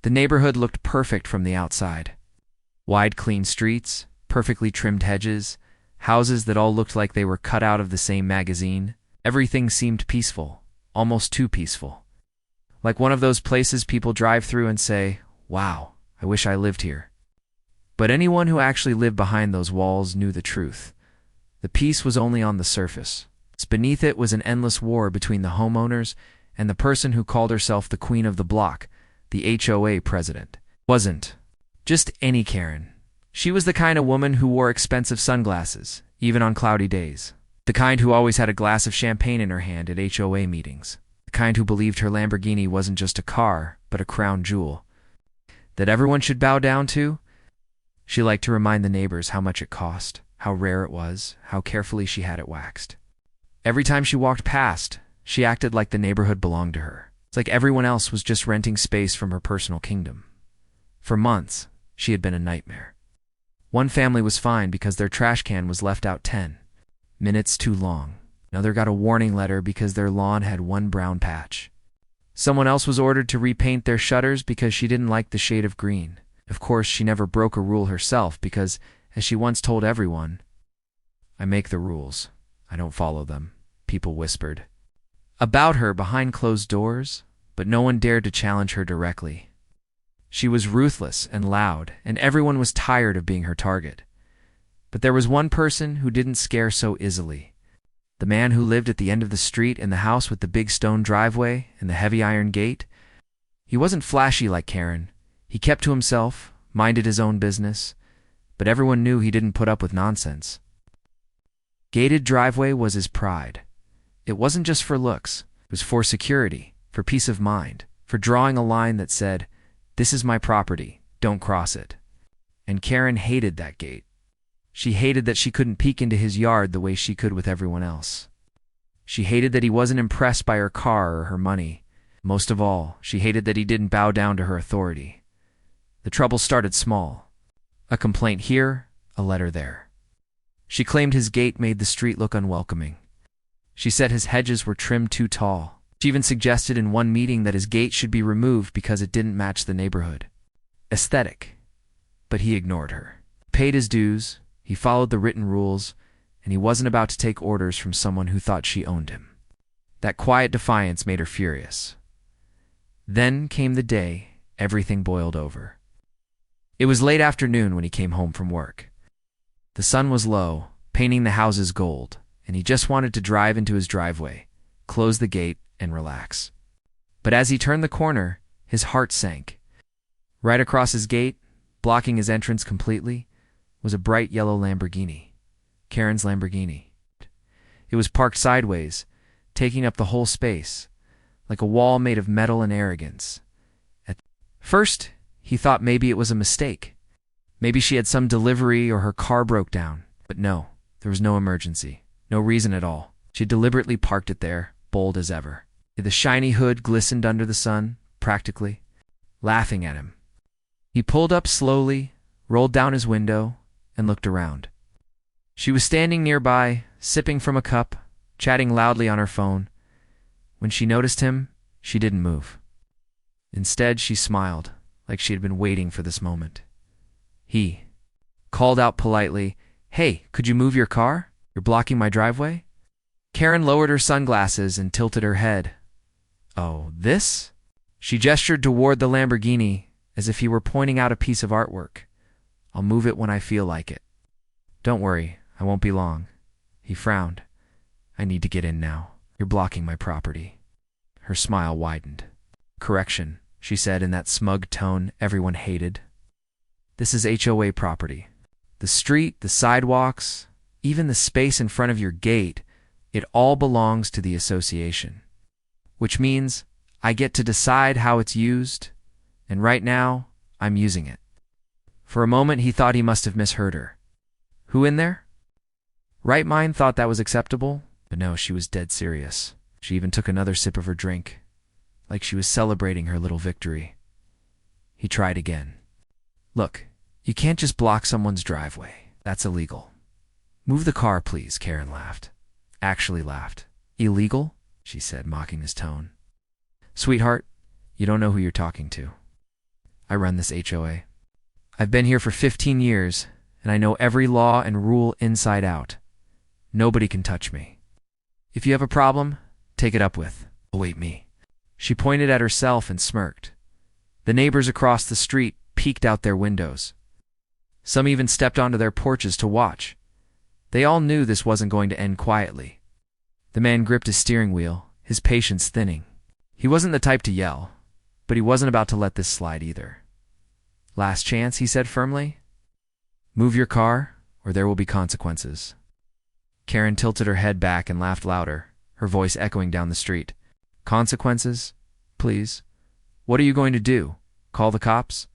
The neighborhood looked perfect from the outside. Wide, clean streets, perfectly trimmed hedges, houses that all looked like they were cut out of the same magazine. Everything seemed peaceful, almost too peaceful. Like one of those places people drive through and say, "Wow, I wish I lived here." But anyone who actually lived behind those walls knew the truth. The peace was only on the surface. Beneath it was an endless war between the homeowners and the person who called herself the queen of the block, the HOA president. Wasn't just any Karen. She was the kind of woman who wore expensive sunglasses, even on cloudy days. The kind who always had a glass of champagne in her hand at HOA meetings. The kind who believed her Lamborghini wasn't just a car, but a crown jewel that everyone should bow down to. She liked to remind the neighbors how much it cost, how rare it was, how carefully she had it waxed. Every time she walked past, she acted like the neighborhood belonged to her. It's like everyone else was just renting space from her personal kingdom. For months, she had been a nightmare. One family was fine because their trash can was left out 10 minutes too long. Another got a warning letter because their lawn had one brown patch. Someone else was ordered to repaint their shutters because she didn't like the shade of green. Of course, she never broke a rule herself because, as she once told everyone, "I make the rules. I don't follow them," people whispered about her behind closed doors, but no one dared to challenge her directly. She was ruthless and loud, and everyone was tired of being her target. But there was one person who didn't scare so easily. The man who lived at the end of the street in the house with the big stone driveway and the heavy iron gate. He wasn't flashy like Karen. He kept to himself, minded his own business, but everyone knew he didn't put up with nonsense. Gated driveway was his pride. It wasn't just for looks. It was for security, for peace of mind, for drawing a line that said, "This is my property, don't cross it." And Karen hated that gate. She hated that she couldn't peek into his yard the way she could with everyone else. She hated that he wasn't impressed by her car or her money. Most of all, she hated that he didn't bow down to her authority. The trouble started small. A complaint here, a letter there. She claimed his gate made the street look unwelcoming. She said his hedges were trimmed too tall. She even suggested in one meeting that his gate should be removed because it didn't match the neighborhood. Aesthetic. But he ignored her. Paid his dues, he followed the written rules, and he wasn't about to take orders from someone who thought she owned him. That quiet defiance made her furious. Then came the day everything boiled over. It was late afternoon when he came home from work. The sun was low, painting the houses gold, and he just wanted to drive into his driveway, close the gate, and relax. But as he turned the corner, his heart sank. Right across his gate, blocking his entrance completely, was a bright yellow Lamborghini. Karen's Lamborghini. It was parked sideways, taking up the whole space, like a wall made of metal and arrogance. At first, he thought maybe it was a mistake. Maybe she had some delivery or her car broke down. But no, there was no emergency, no reason at all. She deliberately parked it there, bold as ever. The shiny hood glistened under the sun, practically, laughing at him. He pulled up slowly, rolled down his window, and looked around. She was standing nearby, sipping from a cup, chatting loudly on her phone. When she noticed him, she didn't move. Instead, she smiled, like she had been waiting for this moment. He called out politely, "Hey, could you move your car? You're blocking my driveway?" Karen lowered her sunglasses and tilted her head. "Oh, this?" She gestured toward the Lamborghini, as if he were pointing out a piece of artwork. "I'll move it when I feel like it." "Don't worry, I won't be long." He frowned. "I need to get in now. You're blocking my property." Her smile widened. "Correction," she said in that smug tone everyone hated. "This is HOA property. The street, the sidewalks, even the space in front of your gate, it all belongs to the association. Which means I get to decide how it's used, and right now, I'm using it." For a moment, he thought he must have misheard her. Who in there? Right mind thought that was acceptable, but no, she was dead serious. She even took another sip of her drink, like she was celebrating her little victory. He tried again. "Look, you can't just block someone's driveway. That's illegal." "Move the car, please," Karen laughed. Actually laughed. "Illegal?" she said, mocking his tone. "Sweetheart, you don't know who you're talking to." I run this HOA. I've been here for 15 years, and I know every law and rule inside out. Nobody can touch me. If you have a problem, take it up with, await me." She pointed at herself and smirked. The neighbors across the street peeked out their windows. Some even stepped onto their porches to watch. They all knew this wasn't going to end quietly. The man gripped his steering wheel, his patience thinning. He wasn't the type to yell, but he wasn't about to let this slide either. "Last chance," he said firmly. "Move your car, or there will be consequences." Karen tilted her head back and laughed louder, her voice echoing down the street. "Consequences? Please? What are you going to do? Call the cops?"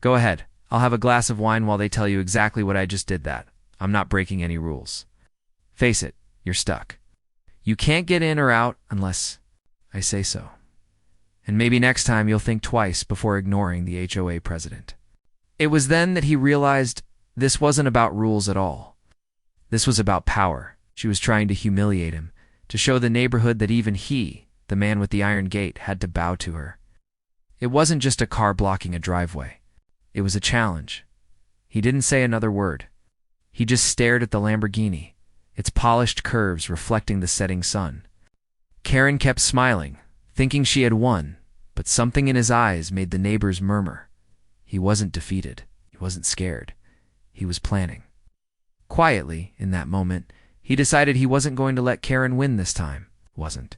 "Go ahead. I'll have a glass of wine while they tell you exactly what I just did that. I'm not breaking any rules. Face it, you're stuck. You can't get in or out unless I say so. And maybe next time you'll think twice before ignoring the HOA president." It was then that he realized this wasn't about rules at all. This was about power. She was trying to humiliate him, to show the neighborhood that even he, the man with the iron gate, had to bow to her. It wasn't just a car blocking a driveway. It was a challenge. He didn't say another word. He just stared at the Lamborghini, its polished curves reflecting the setting sun. Karen kept smiling, thinking she had won, but something in his eyes made the neighbors murmur. He wasn't defeated. He wasn't scared. He was planning. Quietly, in that moment, he decided he wasn't going to let Karen win this time. Wasn't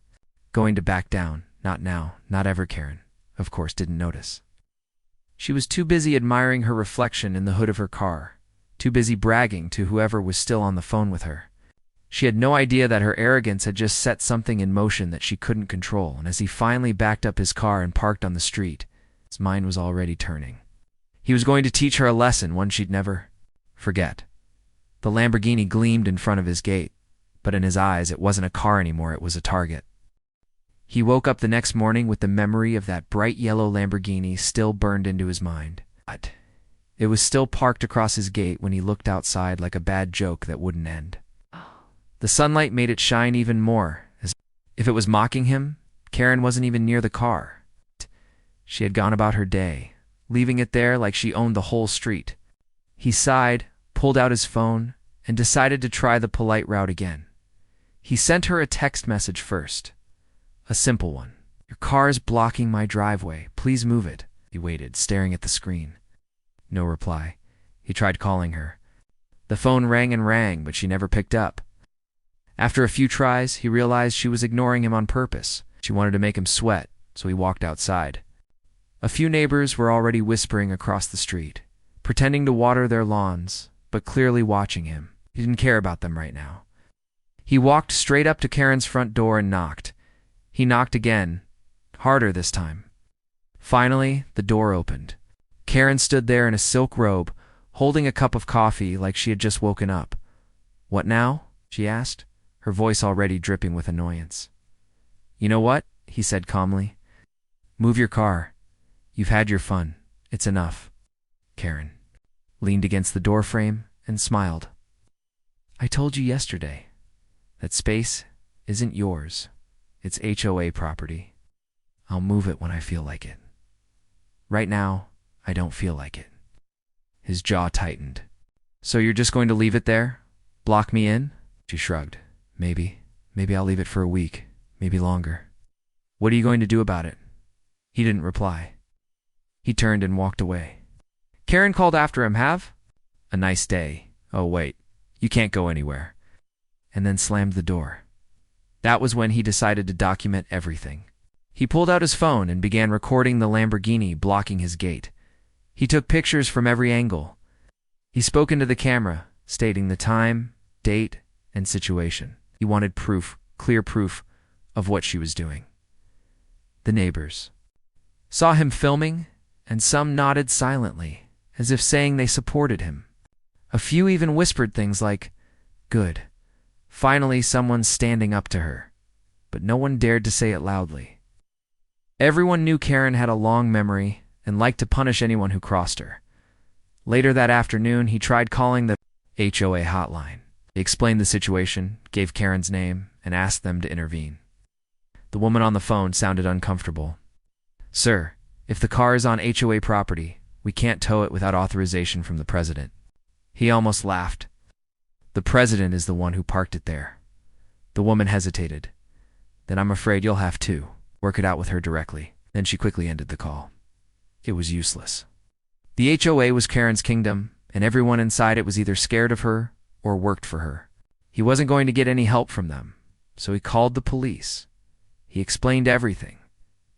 going to back down. Not now. Not ever. Karen, of course, didn't notice. She was too busy admiring her reflection in the hood of her car, too busy bragging to whoever was still on the phone with her. She had no idea that her arrogance had just set something in motion that she couldn't control, and as he finally backed up his car and parked on the street, his mind was already turning. He was going to teach her a lesson, one she'd never forget. The Lamborghini gleamed in front of his gate, but in his eyes it wasn't a car anymore, it was a target. He woke up the next morning with the memory of that bright yellow Lamborghini still burned into his mind. But it was still parked across his gate when he looked outside like a bad joke that wouldn't end. The sunlight made it shine even more, as if it was mocking him. Karen wasn't even near the car. She had gone about her day, leaving it there like she owned the whole street. He sighed, pulled out his phone, and decided to try the polite route again. He sent her a text message first. A simple one. "Your car's blocking my driveway. Please move it." He waited, staring at the screen. No reply. He tried calling her. The phone rang and rang, but she never picked up. After a few tries, he realized she was ignoring him on purpose. She wanted to make him sweat, so he walked outside. A few neighbors were already whispering across the street, pretending to water their lawns, but clearly watching him. He didn't care about them right now. He walked straight up to Karen's front door and knocked. He knocked again, harder this time. Finally, the door opened. Karen stood there in a silk robe, holding a cup of coffee like she had just woken up. "What now?" she asked, her voice already dripping with annoyance. "You know what?" he said calmly. "Move your car. You've had your fun. It's enough." Karen leaned against the doorframe and smiled. "I told you yesterday that space isn't yours. It's HOA property. I'll move it when I feel like it. Right now, I don't feel like it." His jaw tightened. "So you're just going to leave it there? Block me in?" She shrugged. Maybe I'll leave it for a week, maybe longer." "What are you going to do about it?" He didn't reply. He turned and walked away. Karen called after him, "Have a nice day. Oh, wait, you can't go anywhere," and then slammed the door. That was when he decided to document everything. He pulled out his phone and began recording the Lamborghini blocking his gate. He took pictures from every angle. He spoke into the camera, stating the time, date, and situation. He wanted proof, clear proof, of what she was doing. The neighbors saw him filming, and some nodded silently, as if saying they supported him. A few even whispered things like, "Good. Finally someone's standing up to her." But no one dared to say it loudly. Everyone knew Karen had a long memory and liked to punish anyone who crossed her. Later that afternoon, he tried calling the HOA hotline. He explained the situation, gave Karen's name, and asked them to intervene. The woman on the phone sounded uncomfortable. "Sir, If the car is on HOA property, we can't tow it without authorization from the president. He almost laughed. The president is the one who parked it there. The woman hesitated. Then I'm afraid you'll have to work it out with her directly. Then she quickly ended the call. It was useless. The HOA was Karen's kingdom, and everyone inside it was either scared of her or worked for her. He wasn't going to get any help from them, so he called the police. He explained everything,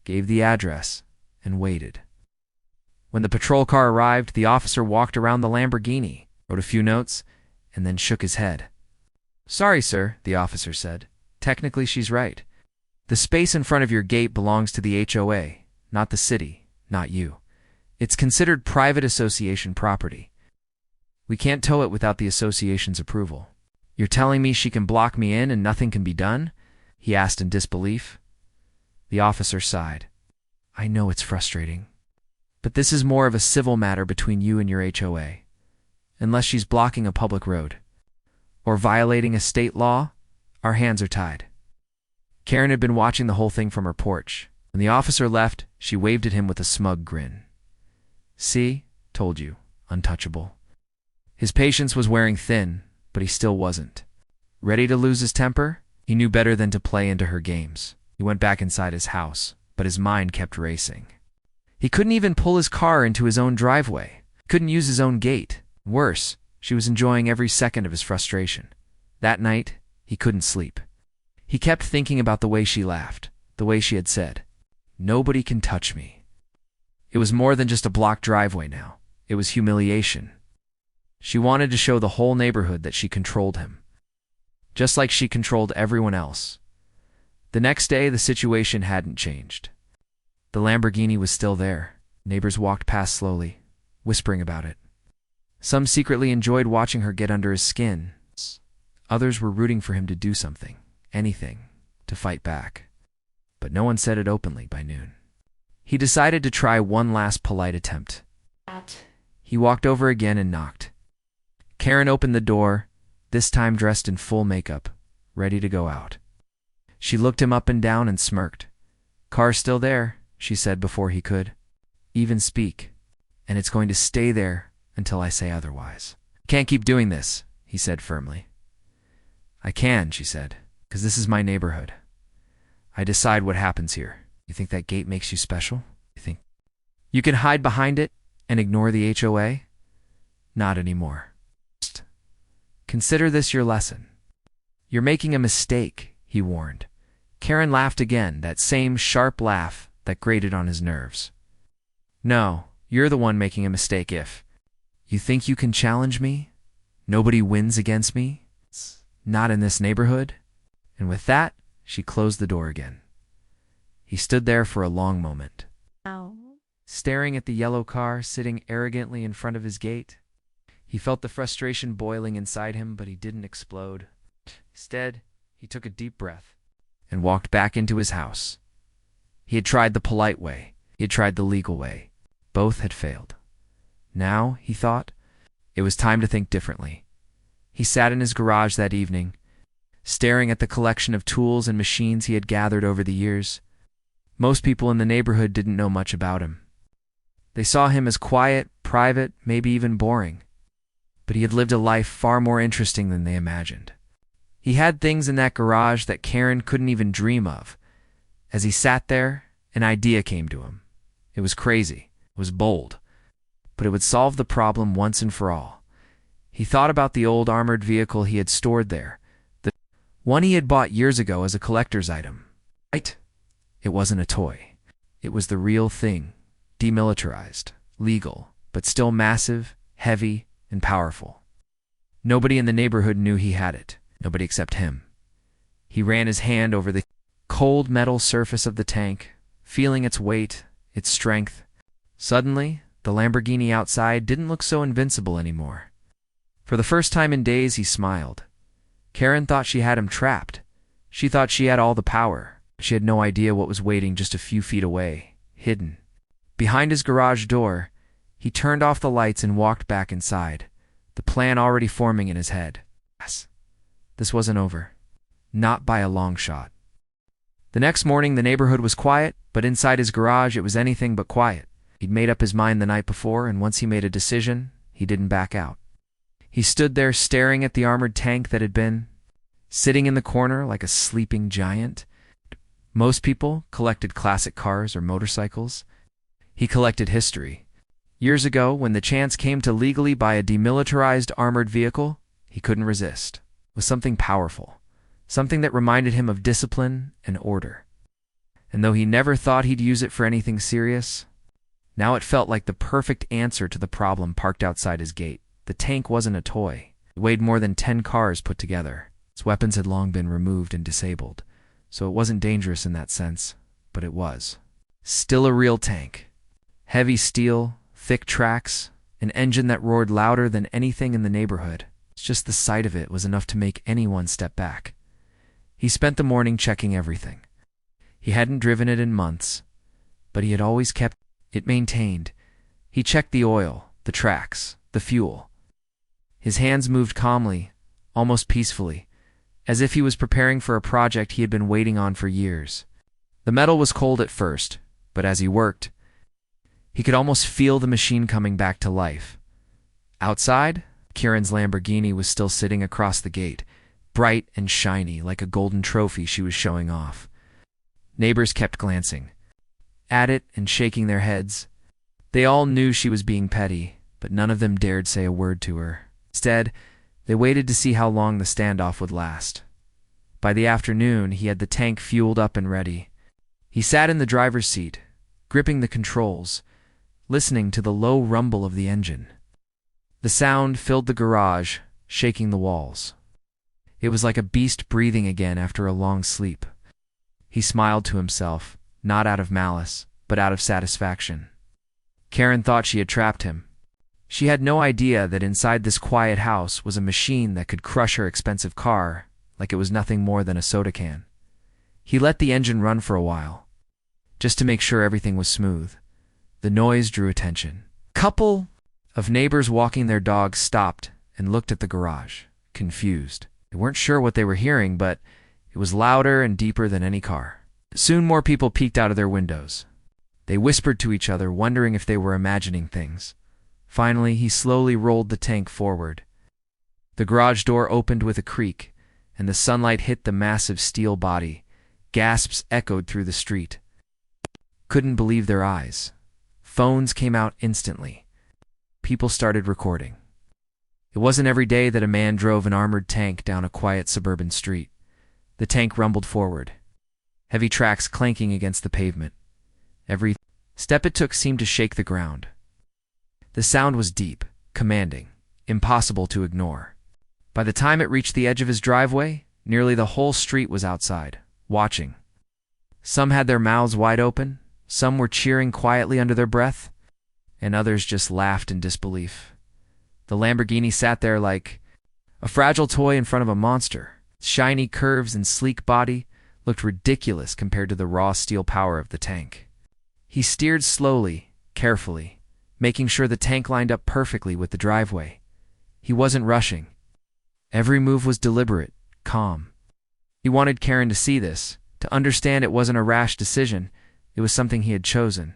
gave the address, and waited. When the patrol car arrived, the officer walked around the Lamborghini, wrote a few notes, and then shook his head. "Sorry, sir," the officer said. "Technically, she's right. The space in front of your gate belongs to the HOA, not the city, not you. It's considered private association property. We can't tow it without the association's approval." "You're telling me she can block me in and nothing can be done?" he asked in disbelief. The officer sighed. "I know it's frustrating, but this is more of a civil matter between you and your HOA. Unless she's blocking a public road or violating a state law, our hands are tied." Karen had been watching the whole thing from her porch. When the officer left, she waved at him with a smug grin. "See? Told you. Untouchable." His patience was wearing thin, but he still wasn't. Ready to lose his temper? He knew better than to play into her games. He went back inside his house, but his mind kept racing. He couldn't even pull his car into his own driveway. Couldn't use his own gate. Worse, she was enjoying every second of his frustration. That night, he couldn't sleep. He kept thinking about the way she laughed, the way she had said, "Nobody can touch me." It was more than just a blocked driveway now. It was humiliation. She wanted to show the whole neighborhood that she controlled him, just like she controlled everyone else. The next day, the situation hadn't changed. The Lamborghini was still there. Neighbors walked past slowly, whispering about it. Some secretly enjoyed watching her get under his skin. Others were rooting for him to do something, anything, to fight back. But no one said it openly by noon. He decided to try one last polite attempt. He walked over again and knocked. Karen opened the door, this time dressed in full makeup, ready to go out. She looked him up and down and smirked. "Car's still there," she said before he could even speak, "and it's going to stay there until I say otherwise." "Can't keep doing this," he said firmly. "I can," she said, "because this is my neighborhood. I decide what happens here. You think that gate makes you special? You think you can hide behind it and ignore the HOA? Not anymore. Consider this your lesson. You're making a mistake," he warned. Karen laughed again, that same sharp laugh that grated on his nerves. "No, you're the one making a mistake if you think you can challenge me. Nobody wins against me. Not in this neighborhood." And with that, she closed the door again. He stood there for a long moment, staring at the yellow car sitting arrogantly in front of his gate. He felt the frustration boiling inside him, but he didn't explode. Instead, he took a deep breath and walked back into his house. He had tried the polite way. He had tried the legal way. Both had failed. Now, he thought, it was time to think differently. He sat in his garage that evening, staring at the collection of tools and machines he had gathered over the years. Most people in the neighborhood didn't know much about him. They saw him as quiet, private, maybe even boring. But he had lived a life far more interesting than they imagined. He had things in that garage that Karen couldn't even dream of. As he sat there, an idea came to him. It was crazy, it was bold, but it would solve the problem once and for all. He thought about the old armored vehicle he had stored there, the one he had bought years ago as a collector's item. Right? It wasn't a toy. It was the real thing, demilitarized, legal, but still massive, heavy, and powerful. Nobody in the neighborhood knew he had it, nobody except him. He ran his hand over the cold metal surface of the tank, feeling its weight, its strength. Suddenly, the Lamborghini outside didn't look so invincible anymore. For the first time in days, he smiled. Karen thought she had him trapped. She thought she had all the power. She had no idea what was waiting just a few feet away, hidden. Behind his garage door, he turned off the lights and walked back inside, the plan already forming in his head. Yes, this wasn't over. Not by a long shot. The next morning, the neighborhood was quiet, but inside his garage, it was anything but quiet. He'd made up his mind the night before, and once he made a decision, he didn't back out. He stood there staring at the armored tank that had been sitting in the corner like a sleeping giant. Most people collected classic cars or motorcycles. He collected history. Years ago, when the chance came to legally buy a demilitarized armored vehicle, he couldn't resist. It was something powerful, something that reminded him of discipline and order. And though he never thought he'd use it for anything serious, now it felt like the perfect answer to the problem parked outside his gate. The tank wasn't a toy. It weighed more than 10 cars put together. Its weapons had long been removed and disabled, so it wasn't dangerous in that sense, but it was. Still a real tank. Heavy steel, thick tracks, an engine that roared louder than anything in the neighborhood. It's just the sight of it was enough to make anyone step back. He spent the morning checking everything. He hadn't driven it in months, but he had always kept it maintained. He checked the oil, the tracks, the fuel. His hands moved calmly, almost peacefully, as if he was preparing for a project he had been waiting on for years. The metal was cold at first, but as he worked, he could almost feel the machine coming back to life. Outside, Kieran's Lamborghini was still sitting across the gate, bright and shiny like a golden trophy she was showing off. Neighbors kept glancing at it and shaking their heads. They all knew she was being petty, but none of them dared say a word to her. Instead, they waited to see how long the standoff would last. By the afternoon, he had the tank fueled up and ready. He sat in the driver's seat, gripping the controls, listening to the low rumble of the engine. The sound filled the garage, shaking the walls. It was like a beast breathing again after a long sleep. He smiled to himself, not out of malice, but out of satisfaction. Karen thought she had trapped him. She had no idea that inside this quiet house was a machine that could crush her expensive car like it was nothing more than a soda can. He let the engine run for a while, just to make sure everything was smooth. The noise drew attention. A couple of neighbors walking their dogs stopped and looked at the garage, confused. They weren't sure what they were hearing, but it was louder and deeper than any car. Soon more people peeked out of their windows. They whispered to each other, wondering if they were imagining things. Finally, he slowly rolled the tank forward. The garage door opened with a creak, and the sunlight hit the massive steel body. Gasps echoed through the street. Couldn't believe their eyes. Phones came out instantly. People started recording. It wasn't every day that a man drove an armored tank down a quiet suburban street. The tank rumbled forward, heavy tracks clanking against the pavement. Every step it took seemed to shake the ground. The sound was deep, commanding, impossible to ignore. By the time it reached the edge of his driveway, nearly the whole street was outside, watching. Some had their mouths wide open, some were cheering quietly under their breath, and others just laughed in disbelief. The Lamborghini sat there like a fragile toy in front of a monster. Its shiny curves and sleek body looked ridiculous compared to the raw steel power of the tank. He steered slowly, carefully, making sure the tank lined up perfectly with the driveway. He wasn't rushing. Every move was deliberate, calm. He wanted Karen to see this, to understand it wasn't a rash decision, it was something he had chosen.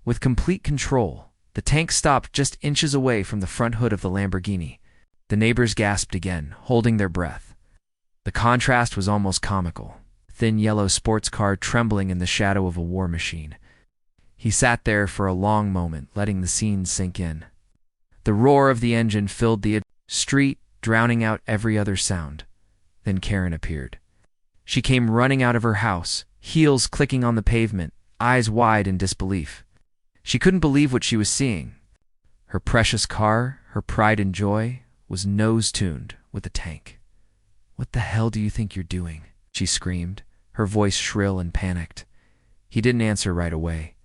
With complete control, the tank stopped just inches away from the front hood of the Lamborghini. The neighbors gasped again, holding their breath. The contrast was almost comical. A thin yellow sports car trembling in the shadow of a war machine. He sat there for a long moment, letting the scene sink in. The roar of the engine filled the street, drowning out every other sound. Then Karen appeared. She came running out of her house, heels clicking on the pavement, eyes wide in disbelief. She couldn't believe what she was seeing. Her precious car, her pride and joy, was nose-tuned with a tank. "What the hell do you think you're doing?" she screamed, her voice shrill and panicked. He didn't answer right away.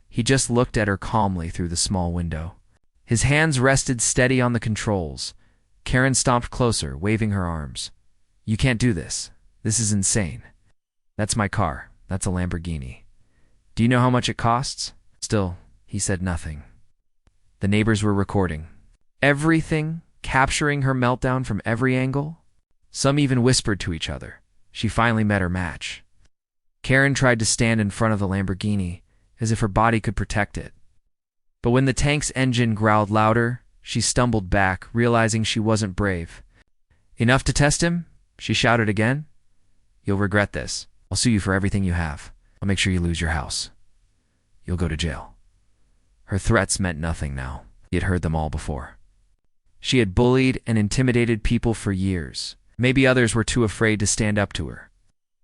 He just looked at her calmly through the small window. His hands rested steady on the controls. Karen stomped closer, waving her arms. "You can't do this. This is insane. That's my car. That's a Lamborghini. Do you know how much it costs?" Still, he said nothing. The neighbors were recording everything, capturing her meltdown from every angle. Some even whispered to each other. She finally met her match. Karen tried to stand in front of the Lamborghini, as if her body could protect it. But when the tank's engine growled louder, she stumbled back, realizing she wasn't brave. "Enough to test him?" she shouted again. "You'll regret this. I'll sue you for everything you have. I'll make sure you lose your house. You'll go to jail." Her threats meant nothing now. He had heard them all before. She had bullied and intimidated people for years. Maybe others were too afraid to stand up to her.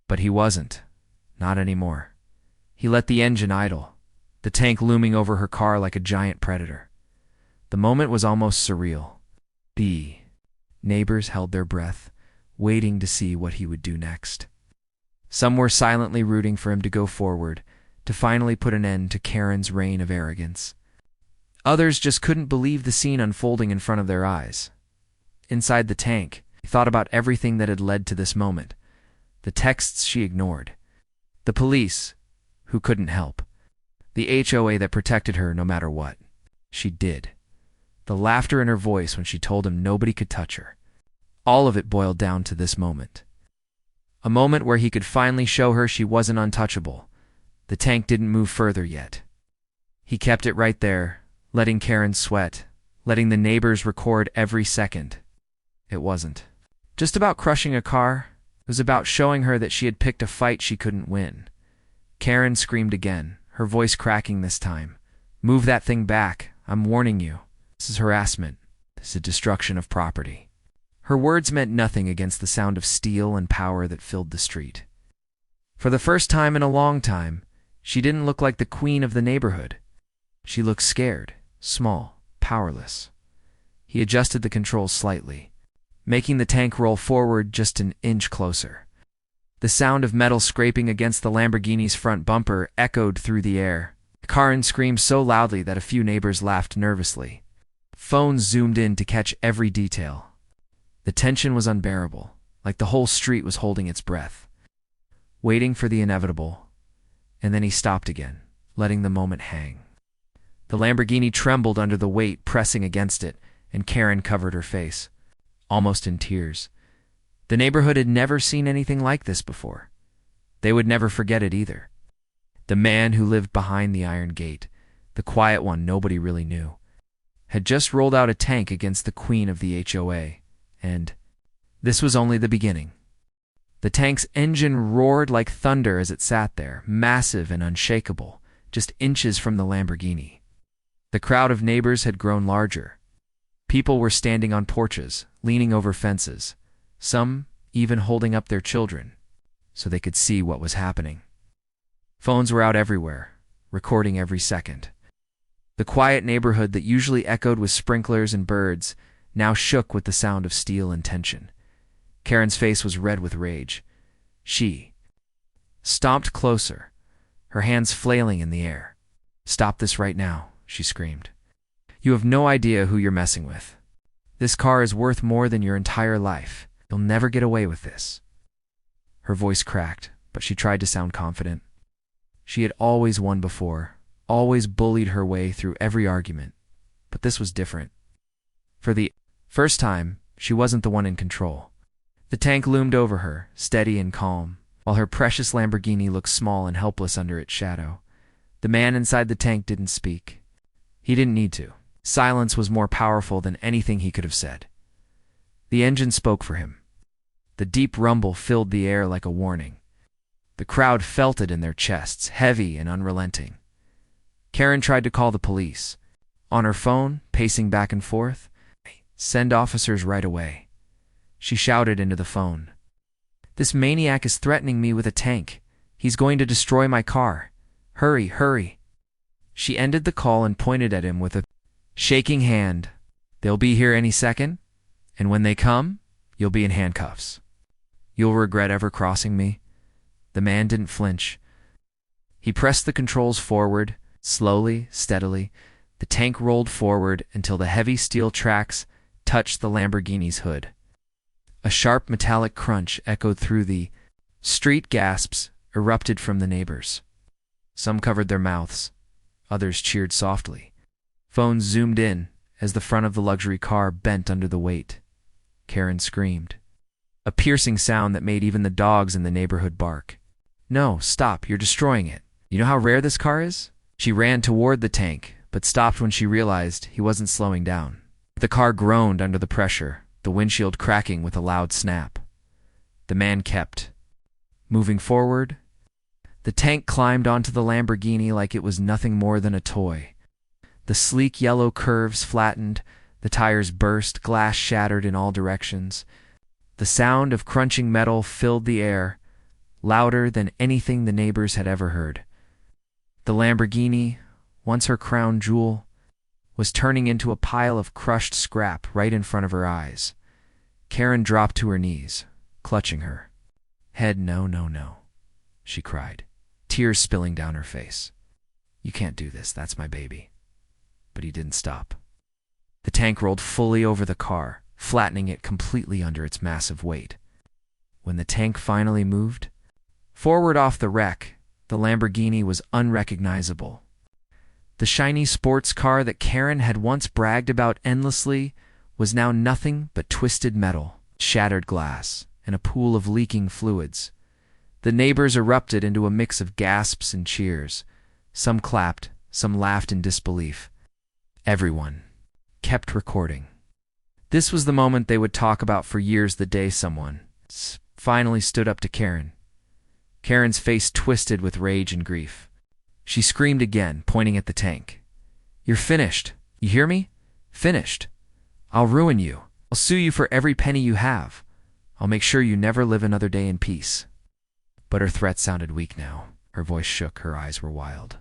But he wasn't. Not anymore. He let the engine idle, the tank looming over her car like a giant predator. The moment was almost surreal. The neighbors held their breath, waiting to see what he would do next. Some were silently rooting for him to go forward, to finally put an end to Karen's reign of arrogance. Others just couldn't believe the scene unfolding in front of their eyes. Inside the tank, he thought about everything that had led to this moment. The texts she ignored. The police, who couldn't help. The HOA that protected her no matter what. She did. The laughter in her voice when she told him nobody could touch her. All of it boiled down to this moment. A moment where he could finally show her she wasn't untouchable. The tank didn't move further yet. He kept it right there, letting Karen sweat, letting the neighbors record every second. It wasn't just about crushing a car. It was about showing her that she had picked a fight she couldn't win. Karen screamed again, her voice cracking this time. "Move that thing back. I'm warning you. This is harassment. This is destruction of property." Her words meant nothing against the sound of steel and power that filled the street. For the first time in a long time, she didn't look like the queen of the neighborhood. She looked scared, small, powerless. He adjusted the controls slightly, making the tank roll forward just an inch closer. The sound of metal scraping against the Lamborghini's front bumper echoed through the air. Karen screamed so loudly that a few neighbors laughed nervously. Phones zoomed in to catch every detail. The tension was unbearable, like the whole street was holding its breath, waiting for the inevitable. And then he stopped again, letting the moment hang. The Lamborghini trembled under the weight pressing against it, and Karen covered her face, almost in tears. The neighborhood had never seen anything like this before. They would never forget it either. The man who lived behind the iron gate, the quiet one nobody really knew, had just rolled out a tank against the queen of the HOA, and this was only the beginning. The tank's engine roared like thunder as it sat there, massive and unshakable, just inches from the Lamborghini. The crowd of neighbors had grown larger. People were standing on porches, leaning over fences, some even holding up their children, so they could see what was happening. Phones were out everywhere, recording every second. The quiet neighborhood that usually echoed with sprinklers and birds now shook with the sound of steel and tension. Karen's face was red with rage. She stomped closer, her hands flailing in the air. "Stop this right now," she screamed. "You have no idea who you're messing with. This car is worth more than your entire life. You'll never get away with this." Her voice cracked, but she tried to sound confident. She had always won before, always bullied her way through every argument, but this was different. For the first time, she wasn't the one in control. The tank loomed over her, steady and calm, while her precious Lamborghini looked small and helpless under its shadow. The man inside the tank didn't speak. He didn't need to. Silence was more powerful than anything he could have said. The engine spoke for him. The deep rumble filled the air like a warning. The crowd felt it in their chests, heavy and unrelenting. Karen tried to call the police. On her phone, pacing back and forth, "Send officers right away." She shouted into the phone. "This maniac is threatening me with a tank. He's going to destroy my car. Hurry, hurry." She ended the call and pointed at him with a shaking hand. "They'll be here any second, and when they come, you'll be in handcuffs. You'll regret ever crossing me." The man didn't flinch. He pressed the controls forward, slowly, steadily. The tank rolled forward until the heavy steel tracks touched the Lamborghini's hood. A sharp metallic crunch echoed through the street. Gasps erupted from the neighbors. Some covered their mouths. Others cheered softly. Phones zoomed in as the front of the luxury car bent under the weight. Karen screamed, a piercing sound that made even the dogs in the neighborhood bark. No, stop, you're destroying it. You know how rare this car is? She ran toward the tank, but stopped when she realized he wasn't slowing down. The car groaned under the pressure, the windshield cracking with a loud snap. The man kept moving forward. The tank climbed onto the Lamborghini like it was nothing more than a toy. The sleek yellow curves flattened, the tires burst, glass shattered in all directions. The sound of crunching metal filled the air, louder than anything the neighbors had ever heard. The Lamborghini, once her crown jewel, was turning into a pile of crushed scrap right in front of her eyes. Karen dropped to her knees, clutching her head. No, no, no, she cried, tears spilling down her face. You can't do this, that's my baby. But he didn't stop. The tank rolled fully over the car, flattening it completely under its massive weight. When the tank finally moved forward off the wreck, the Lamborghini was unrecognizable. The shiny sports car that Karen had once bragged about endlessly was now nothing but twisted metal, shattered glass, and a pool of leaking fluids. The neighbors erupted into a mix of gasps and cheers. Some clapped, some laughed in disbelief. Everyone kept recording. This was the moment they would talk about for years, the day someone finally stood up to Karen. Karen's face twisted with rage and grief. She screamed again, pointing at the tank. You're finished. You hear me? Finished. I'll ruin you. I'll sue you for every penny you have. I'll make sure you never live another day in peace. But her threat sounded weak now. Her voice shook, her eyes were wild.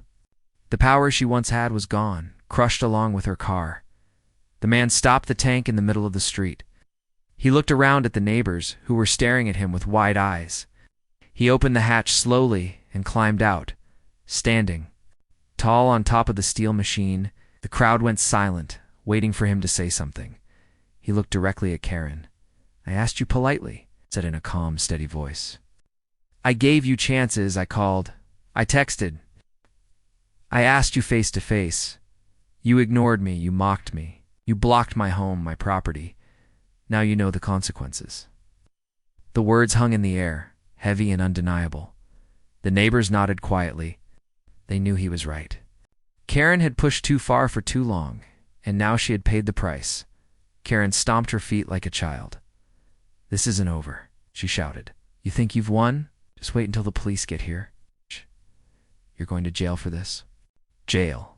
The power she once had was gone, crushed along with her car. The man stopped the tank in the middle of the street. He looked around at the neighbors, who were staring at him with wide eyes. He opened the hatch slowly and climbed out, standing tall on top of the steel machine. The crowd went silent, waiting for him to say something. He looked directly at Karen. I asked you politely, said in a calm, steady voice. I gave you chances, I called. I texted. I asked you face to face. You ignored me, you mocked me. You blocked my home, my property. Now you know the consequences. The words hung in the air, heavy and undeniable. The neighbors nodded quietly. They knew he was right. Karen had pushed too far for too long, and now she had paid the price. Karen stomped her feet like a child. This isn't over, she shouted. You think you've won? Just wait until the police get here. You're going to jail for this. Jail.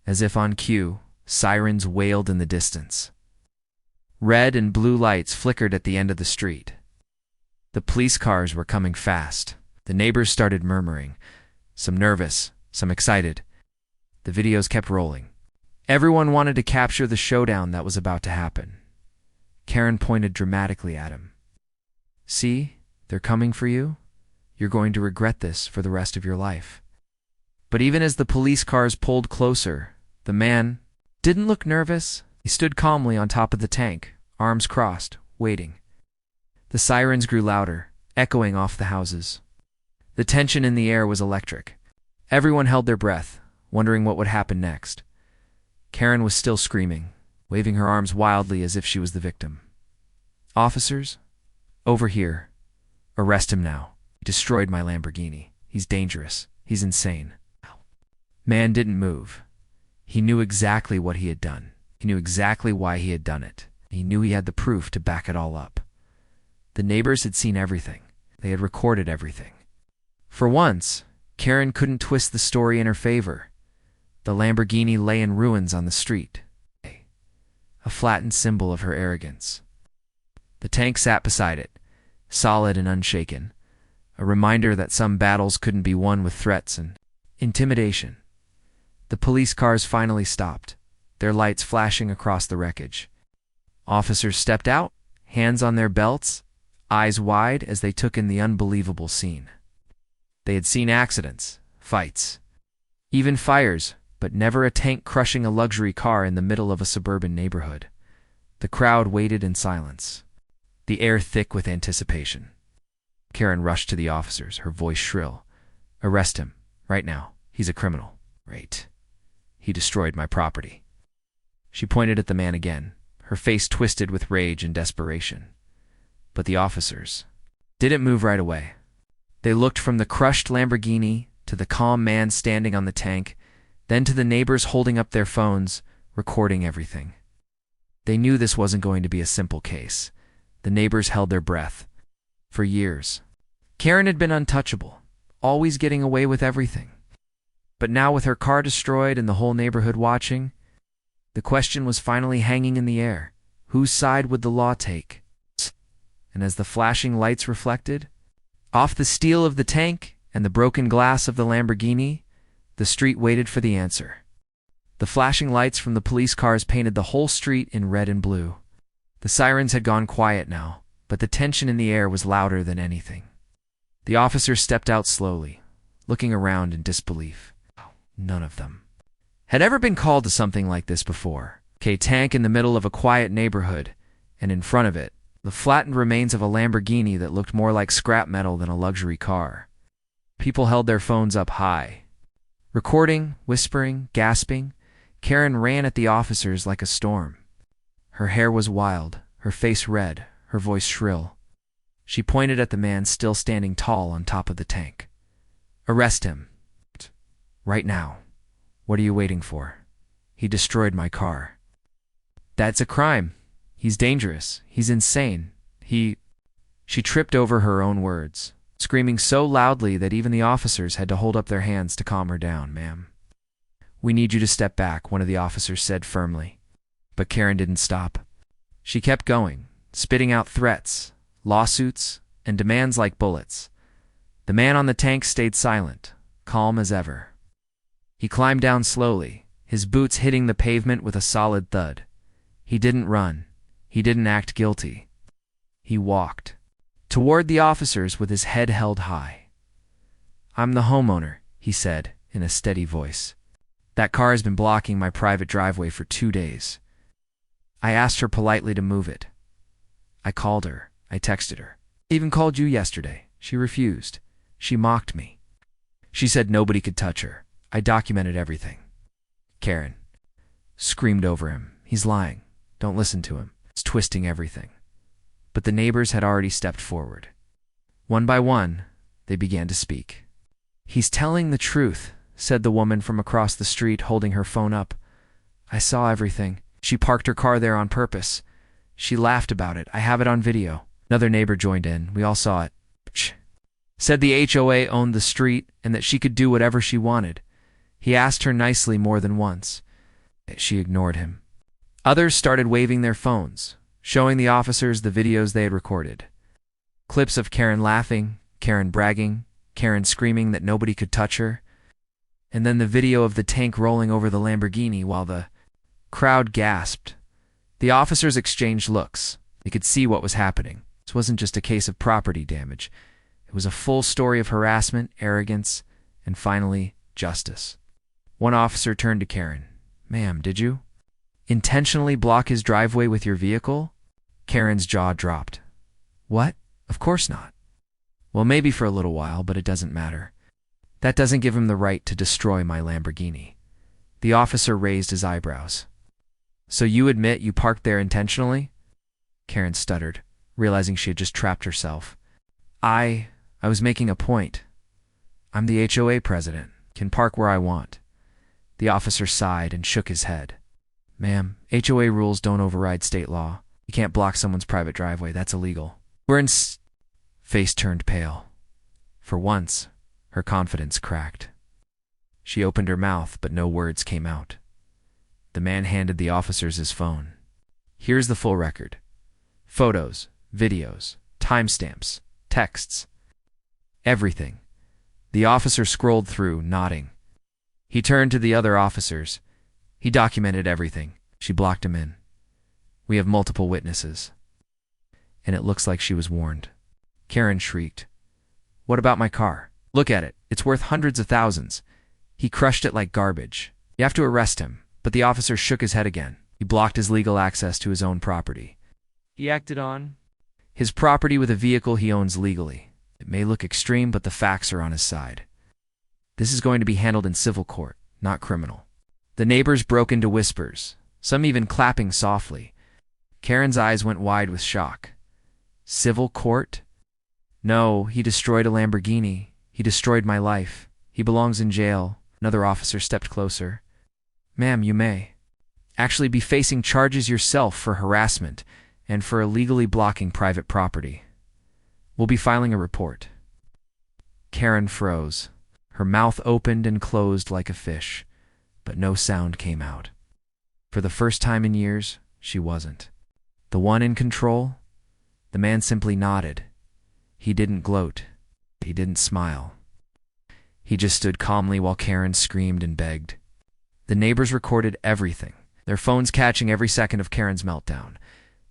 As if on cue, sirens wailed in the distance. Red and blue lights flickered at the end of the street. The police cars were coming fast. The neighbors started murmuring, some nervous, some excited. The videos kept rolling. Everyone wanted to capture the showdown that was about to happen. Karen pointed dramatically at him. See, they're coming for you. You're going to regret this for the rest of your life. But even as the police cars pulled closer, the man didn't look nervous. He stood calmly on top of the tank, arms crossed, waiting. The sirens grew louder, echoing off the houses. The tension in the air was electric. Everyone held their breath, wondering what would happen next. Karen was still screaming, waving her arms wildly as if she was the victim. Officers, over here. Arrest him now. He destroyed my Lamborghini. He's dangerous. He's insane. Man didn't move. He knew exactly what he had done. He knew exactly why he had done it. He knew he had the proof to back it all up. The neighbors had seen everything. They had recorded everything. For once, Karen couldn't twist the story in her favor. The Lamborghini lay in ruins on the street, a flattened symbol of her arrogance. The tank sat beside it, solid and unshaken, a reminder that some battles couldn't be won with threats and intimidation. The police cars finally stopped, their lights flashing across the wreckage. Officers stepped out, hands on their belts, eyes wide as they took in the unbelievable scene. They had seen accidents, fights, even fires, but never a tank crushing a luxury car in the middle of a suburban neighborhood. The crowd waited in silence, the air thick with anticipation. Karen rushed to the officers, her voice shrill. Arrest him, right now. He's a criminal. Right. He destroyed my property. She pointed at the man again, her face twisted with rage and desperation. But the officers didn't move right away. They looked from the crushed Lamborghini to the calm man standing on the tank, then to the neighbors holding up their phones, recording everything. They knew this wasn't going to be a simple case. The neighbors held their breath. For years, Karen had been untouchable, always getting away with everything. But now with her car destroyed and the whole neighborhood watching, the question was finally hanging in the air. Whose side would the law take? And as the flashing lights reflected, off the steel of the tank and the broken glass of the Lamborghini, the street waited for the answer. The flashing lights from the police cars painted the whole street in red and blue. The sirens had gone quiet now, but the tension in the air was louder than anything. The officers stepped out slowly, looking around in disbelief. None of them had ever been called to something like this before. A tank in the middle of a quiet neighborhood, and in front of it, the flattened remains of a Lamborghini that looked more like scrap metal than a luxury car. People held their phones up high. Recording, whispering, gasping, Karen ran at the officers like a storm. Her hair was wild, her face red, her voice shrill. She pointed at the man still standing tall on top of the tank. "Arrest him. Right now. What are you waiting for? He destroyed my car." "That's a crime. He's dangerous. He's insane. She tripped over her own words, screaming so loudly that even the officers had to hold up their hands to calm her down. "Ma'am, we need you to step back," one of the officers said firmly. But Karen didn't stop. She kept going, spitting out threats, lawsuits, and demands like bullets. The man on the tank stayed silent, calm as ever. He climbed down slowly, his boots hitting the pavement with a solid thud. He didn't run. He didn't act guilty. He walked toward the officers with his head held high. "I'm the homeowner," he said in a steady voice. "That car has been blocking my private driveway for 2 days. I asked her politely to move it. I called her. I texted her. I even called you yesterday. She refused. She mocked me. She said nobody could touch her. I documented everything." Karen screamed over him. "He's lying. Don't listen to him. It's twisting everything." But the neighbors had already stepped forward. One by one, they began to speak. "He's telling the truth," said the woman from across the street, holding her phone up. "I saw everything. She parked her car there on purpose. She laughed about it. I have it on video." Another neighbor joined in. "We all saw it. Said the HOA owned the street and that she could do whatever she wanted. He asked her nicely more than once. She ignored him." Others started waving their phones, showing the officers the videos they had recorded. Clips of Karen laughing, Karen bragging, Karen screaming that nobody could touch her, and then the video of the tank rolling over the Lamborghini while the crowd gasped. The officers exchanged looks. They could see what was happening. This wasn't just a case of property damage. It was a full story of harassment, arrogance, and finally, justice. One officer turned to Karen. "Ma'am, did you intentionally block his driveway with your vehicle?" Karen's jaw dropped. "What? Of course not." "Well, maybe for a little while, but it doesn't matter. That doesn't give him the right to destroy my Lamborghini." The officer raised his eyebrows. "So you admit you parked there intentionally?" Karen stuttered, realizing she had just trapped herself. I was making a point. I'm the HOA president. Can park where I want." The officer sighed and shook his head. "Ma'am, HOA rules don't override state law. You can't block someone's private driveway. That's illegal." Face turned pale. For once, her confidence cracked. She opened her mouth, but no words came out. The man handed the officers his phone. "Here's the full record. Photos, videos, timestamps, texts. Everything." The officer scrolled through, nodding. He turned to the other officers. "He documented everything." She blocked him in. "We have multiple witnesses." And it looks like she was warned. Karen shrieked. "What about my car? Look at it. It's worth hundreds of thousands. He crushed it like garbage. You have to arrest him." But the officer shook his head again. He blocked his legal access to his own property. He acted on his property with a vehicle he owns legally. It may look extreme, but the facts are on his side. This is going to be handled in civil court, not criminal. The neighbors broke into whispers, some even clapping softly. Karen's eyes went wide with shock. Civil court? No, he destroyed a Lamborghini. He destroyed my life. He belongs in jail. Another officer stepped closer. Ma'am, you may actually be facing charges yourself for harassment and for illegally blocking private property. We'll be filing a report. Karen froze. Her mouth opened and closed like a fish, but no sound came out. For the first time in years, she wasn't the one in control. The man simply nodded. He didn't gloat. He didn't smile. He just stood calmly while Karen screamed and begged. The neighbors recorded everything, their phones catching every second of Karen's meltdown.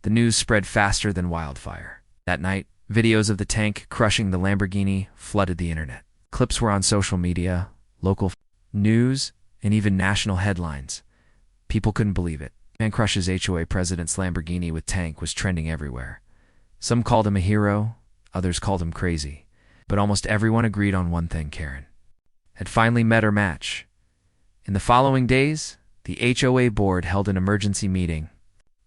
The news spread faster than wildfire. That night, videos of the tank crushing the Lamborghini flooded the internet. Clips were on social media, local news, and even national headlines. People couldn't believe it. Man crushes HOA president's Lamborghini with tank was trending everywhere. Some called him a hero, others called him crazy. But almost everyone agreed on one thing: Karen had finally met her match. In the following days, the HOA board held an emergency meeting.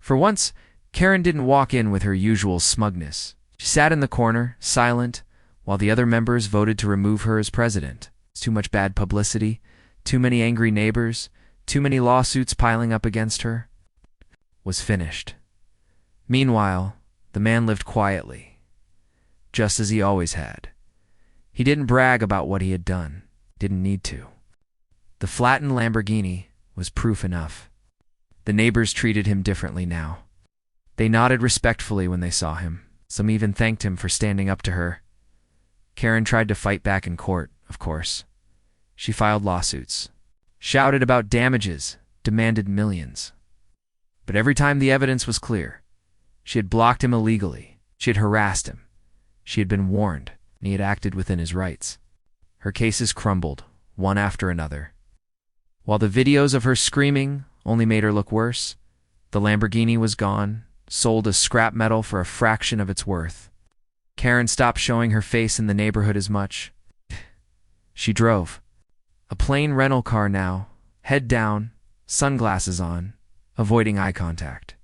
For once, Karen didn't walk in with her usual smugness. She sat in the corner, silent, while the other members voted to remove her as president. Too much bad publicity, too many angry neighbors, too many lawsuits piling up against her. Was finished. Meanwhile, the man lived quietly, just as he always had. He didn't brag about what he had done, didn't need to. The flattened Lamborghini was proof enough. The neighbors treated him differently now. They nodded respectfully when they saw him. Some even thanked him for standing up to her. Karen tried to fight back in court, of course. She filed lawsuits, shouted about damages, demanded millions. But every time the evidence was clear. She had blocked him illegally. She had harassed him. She had been warned, and he had acted within his rights. Her cases crumbled, one after another. While the videos of her screaming only made her look worse, the Lamborghini was gone, sold as scrap metal for a fraction of its worth. Karen stopped showing her face in the neighborhood as much. She drove. A plain rental car now, head down, sunglasses on, avoiding eye contact.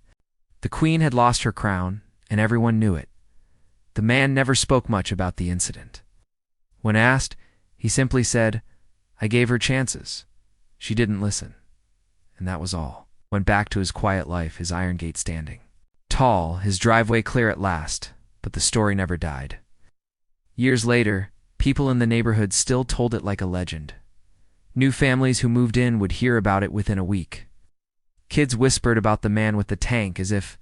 The queen had lost her crown, and everyone knew it. The man never spoke much about the incident. When asked, he simply said, "I gave her chances. She didn't listen." And that was all. Went back to his quiet life, his iron gate standing. Tall, his driveway clear at last, but the story never died. Years later, people in the neighborhood still told it like a legend. New families who moved in would hear about it within a week. Kids whispered about the man with the tank as if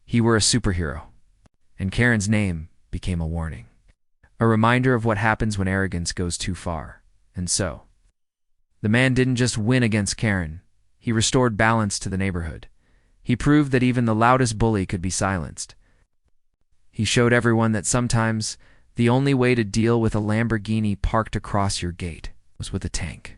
he were a superhero. And Karen's name became a warning. A reminder of what happens when arrogance goes too far. And so, the man didn't just win against Karen. He restored balance to the neighborhood. He proved that even the loudest bully could be silenced. He showed everyone that sometimes the only way to deal with a Lamborghini parked across your gate was with a tank.